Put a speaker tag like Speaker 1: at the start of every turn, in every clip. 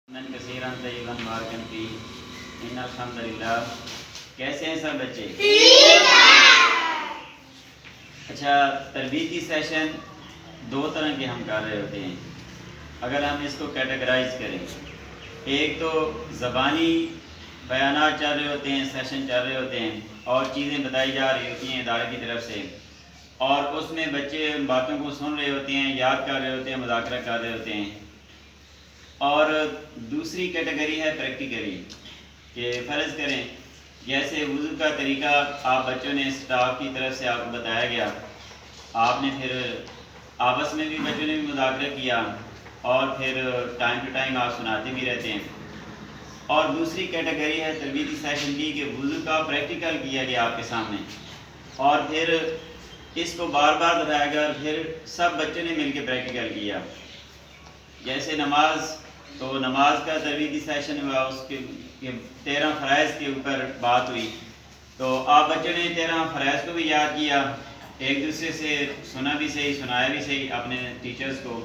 Speaker 1: کثیرا طیبا مبارکا فیہ ان الحمد للہ۔ کیسے ہیں سب بچے؟ اچھا، تربیتی سیشن دو طرح کے ہم کر رہے ہوتے ہیں اگر ہم اس کو کیٹیگرائز کریں۔ ایک تو زبانی بیانات چل رہے ہوتے ہیں، سیشن چل رہے ہوتے ہیں اور چیزیں بتائی جا رہی ہوتی ہیں ادارے کی طرف سے، اور اس میں بچے ان باتوں کو سن رہے ہوتے ہیں، یاد کر رہے ہوتے ہیں، مذاکرہ کر رہے ہوتے ہیں۔ اور دوسری کیٹیگری ہے پریکٹیکلی، کہ فرض کریں جیسے وضو کا طریقہ آپ بچوں نے اسٹاف کی طرف سے آپ کو بتایا گیا، آپ نے پھر آپس میں بھی بچوں نے بھی مذاکرہ کیا اور پھر ٹائم ٹو ٹائم آپ سناتے بھی رہتے ہیں۔ اور دوسری کیٹیگری ہے تربیتی سیشن کی کہ وضو کا پریکٹیکل کیا گیا آپ کے سامنے اور پھر اس کو بار بار بتایا گیا اور پھر سب بچوں نے مل کے پریکٹیکل کیا۔ جیسے نماز، تو نماز کا تربیتی سیشن ہوا، اس کے 13 فرائض کے اوپر بات ہوئی، تو آپ بچوں نے 13 فرائض کو بھی یاد کیا، ایک دوسرے سے سنا بھی صحیح، سنایا بھی صحیح اپنے ٹیچرز کو،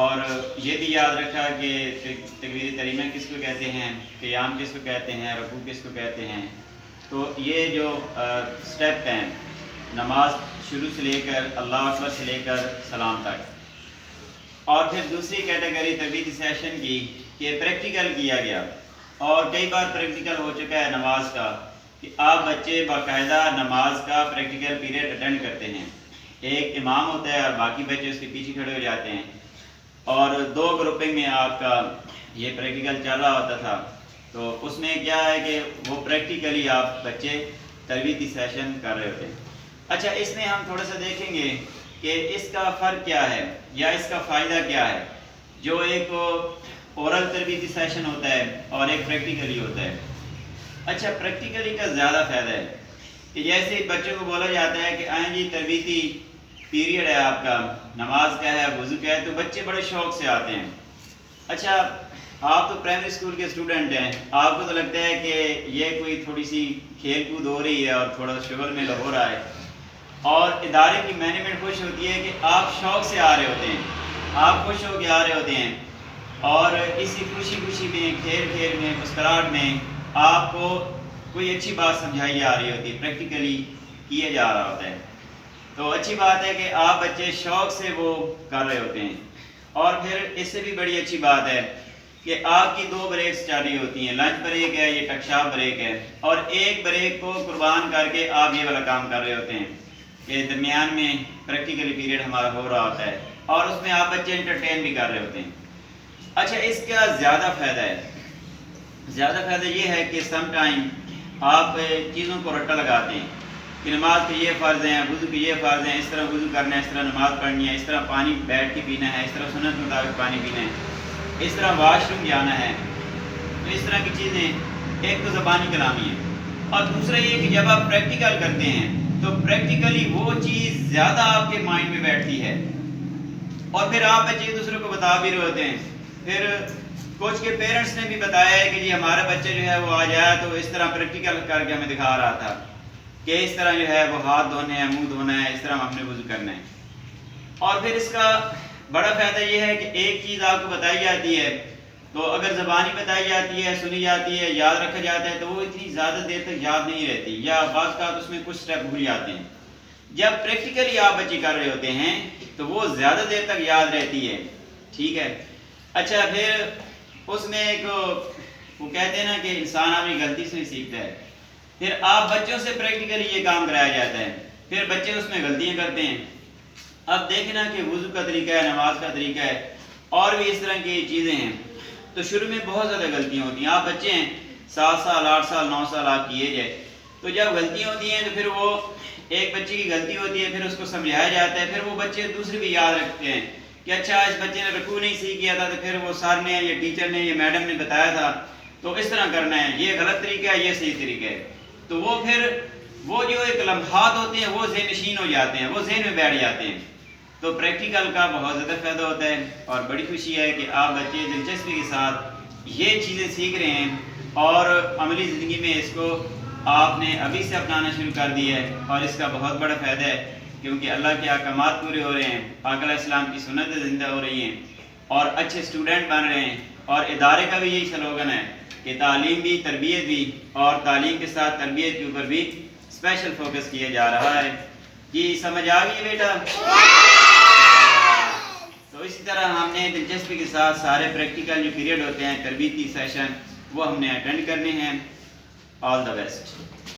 Speaker 1: اور یہ بھی یاد رکھا کہ تکبیر تحریمہ کس کو کہتے ہیں، قیام کس کو کہتے ہیں، رکوع کس کو کہتے ہیں۔ تو یہ جو سٹیپ ہیں نماز شروع سے لے کر اللہ اکبر سے لے کر سلام تک۔ اور پھر دوسری کیٹیگری تربیتی سیشن کی کہ پریکٹیکل کیا گیا، اور کئی بار پریکٹیکل ہو چکا ہے نماز کا کہ آپ بچے باقاعدہ نماز کا پریکٹیکل پیریڈ اٹینڈ کرتے ہیں، ایک امام ہوتا ہے اور باقی بچے اس کے پیچھے کھڑے ہو جاتے ہیں، اور 2 گروپنگ میں آپ کا یہ پریکٹیکل چل رہا ہوتا تھا۔ تو اس میں کیا ہے کہ وہ پریکٹیکلی آپ بچے تربیتی سیشن کر رہے ہوتے ہیں۔ اچھا، اس میں ہم تھوڑا سا دیکھیں گے کہ اس کا فرق کیا ہے یا اس کا فائدہ کیا ہے، جو ایک اورل تربیتی سیشن ہوتا ہے اور ایک پریکٹیکلی ہوتا ہے۔ اچھا، پریکٹیکلی کا زیادہ فائدہ ہے کہ جیسے بچوں کو بولا جاتا ہے کہ آئیں جی تربیتی پیریڈ ہے آپ کا، نماز کا ہے، وضو کا ہے، تو بچے بڑے شوق سے آتے ہیں۔ اچھا، آپ تو پرائمری اسکول کے اسٹوڈنٹ ہیں، آپ کو تو لگتا ہے کہ یہ کوئی تھوڑی سی کھیل کود ہو رہی ہے اور تھوڑا شغل میں ہو رہا ہے، اور ادارے کی مینجمنٹ خوش ہوتی ہے کہ آپ شوق سے آ رہے ہوتے ہیں، آپ خوش ہو کے آ رہے ہوتے ہیں، اور اسی خوشی میں، کھیل میں، مسکراہٹ میں آپ کو کوئی اچھی بات سمجھائی جا رہی ہوتی ہے، پریکٹیکلی کیا جا رہا ہوتا ہے۔ تو اچھی بات ہے کہ آپ بچے شوق سے وہ کر رہے ہوتے ہیں۔ اور پھر اس سے بھی بڑی اچھی بات ہے کہ آپ کی 2 بریکس چل رہی ہوتی ہیں، لنچ بریک ہے، یہ ٹکشاپ بریک ہے، اور ایک بریک کو قربان کر کے آپ یہ والا کام کر رہے ہوتے ہیں کہ درمیان میں پریکٹیکلی پیریڈ ہمارا ہو رہا ہوتا ہے اور اس میں آپ بچے انٹرٹین بھی کر رہے ہوتے ہیں۔ اچھا، اس کا زیادہ فائدہ ہے، زیادہ فائدہ یہ ہے کہ سم ٹائم آپ چیزوں کو رٹا لگاتے ہیں کہ نماز کے یہ فرض ہیں، وضو کے یہ فرض ہیں، اس طرح وضو کرنا ہے، اس طرح نماز پڑھنی ہے، اس طرح پانی بیٹھ کے پینا ہے، اس طرح سنت کے مطابق پانی پینا ہے، اس طرح واش روم جانا ہے۔ تو اس طرح کی چیزیں ایک تو زبانی کلامی ہے، اور دوسرا یہ کہ جب آپ پریکٹیکل کرتے ہیں تو پریکٹیکلی وہ چیز زیادہ آپ کے مائنڈ میں بیٹھتی ہے، اور پھر آپ بچے ایک دوسرے کو بتا بھی رہے ہوتے ہیں۔ پھر کچھ کے پیرنٹس نے بھی بتایا ہے کہ جی ہمارا بچہ جو ہے وہ آ جایا تو اس طرح پریکٹیکل کر کے ہمیں دکھا رہا تھا کہ اس طرح جو ہے وہ ہاتھ دھونے ہیں، منہ دھونا ہے، اس طرح ہم نے وضو کرنا ہے۔ اور پھر اس کا بڑا فائدہ یہ ہے کہ ایک چیز آپ کو بتائی جاتی ہے تو اگر زبانی بتائی جاتی ہے، سنی جاتی ہے، یاد رکھا جاتا ہے تو وہ اتنی زیادہ دیر تک یاد نہیں رہتی، یا بعض کا اس میں کچھ سٹیپ بھول جاتے ہیں۔ جب پریکٹیکلی آپ بچے کر رہے ہوتے ہیں تو وہ زیادہ دیر تک یاد رہتی ہے، ٹھیک ہے۔ اچھا، پھر اس میں ایک وہ کہتے ہیں نا کہ انسان اپنی غلطی سے سیکھتا ہے، پھر آپ بچوں سے پریکٹیکلی یہ کام کرایا جاتا ہے، پھر بچے اس میں غلطیاں کرتے ہیں۔ اب دیکھنا کہ وضو کا طریقہ ہے، نماز کا طریقہ ہے، اور بھی اس طرح کی چیزیں ہیں، تو شروع میں بہت زیادہ غلطیاں ہوتی ہیں۔ آپ بچے ہیں 7 سال 8 سال 9 سال آپ کی ایج ہے، تو جب غلطیاں ہوتی ہیں تو پھر وہ ایک بچے کی غلطی ہوتی ہے، پھر اس کو سمجھایا جاتا ہے، پھر وہ بچے دوسرے بھی یاد رکھتے ہیں کہ اچھا اس بچے نے رکوع نہیں سیکھ کیا تھا تو پھر وہ سر نے یا ٹیچر نے یا میڈم نے بتایا تھا تو اس طرح کرنا ہے، یہ غلط طریقہ ہے، یہ صحیح طریقہ ہے۔ تو وہ پھر وہ جو ایک لمحات ہوتے ہیں وہ ذہن نشین ہو جاتے ہیں، وہ ذہن میں بیٹھ جاتے ہیں۔ تو پریکٹیکل کا بہت زیادہ فائدہ ہوتا ہے، اور بڑی خوشی ہے کہ آپ بچے دلچسپی کے ساتھ یہ چیزیں سیکھ رہے ہیں اور عملی زندگی میں اس کو آپ نے ابھی سے اپنانا شروع کر دیا ہے، اور اس کا بہت بڑا فائدہ ہے کیونکہ اللہ کے احکامات پورے ہو رہے ہیں، آقا علیہ السلام کی سنتیں زندہ ہو رہی ہیں، اور اچھے اسٹوڈنٹ بن رہے ہیں، اور ادارے کا بھی یہی سلوگن ہے کہ تعلیم بھی تربیت بھی، اور تعلیم کے ساتھ تربیت کے اوپر بھی اسپیشل فوکس کیا جا رہا ہے۔ جی سمجھ آ گئی بیٹا؟ تو اسی طرح ہم نے دلچسپی کے ساتھ سارے پریکٹیکل جو پیریڈ ہوتے ہیں تربیتی سیشن وہ ہم نے اٹینڈ کرنے ہیں۔ آل دا بیسٹ۔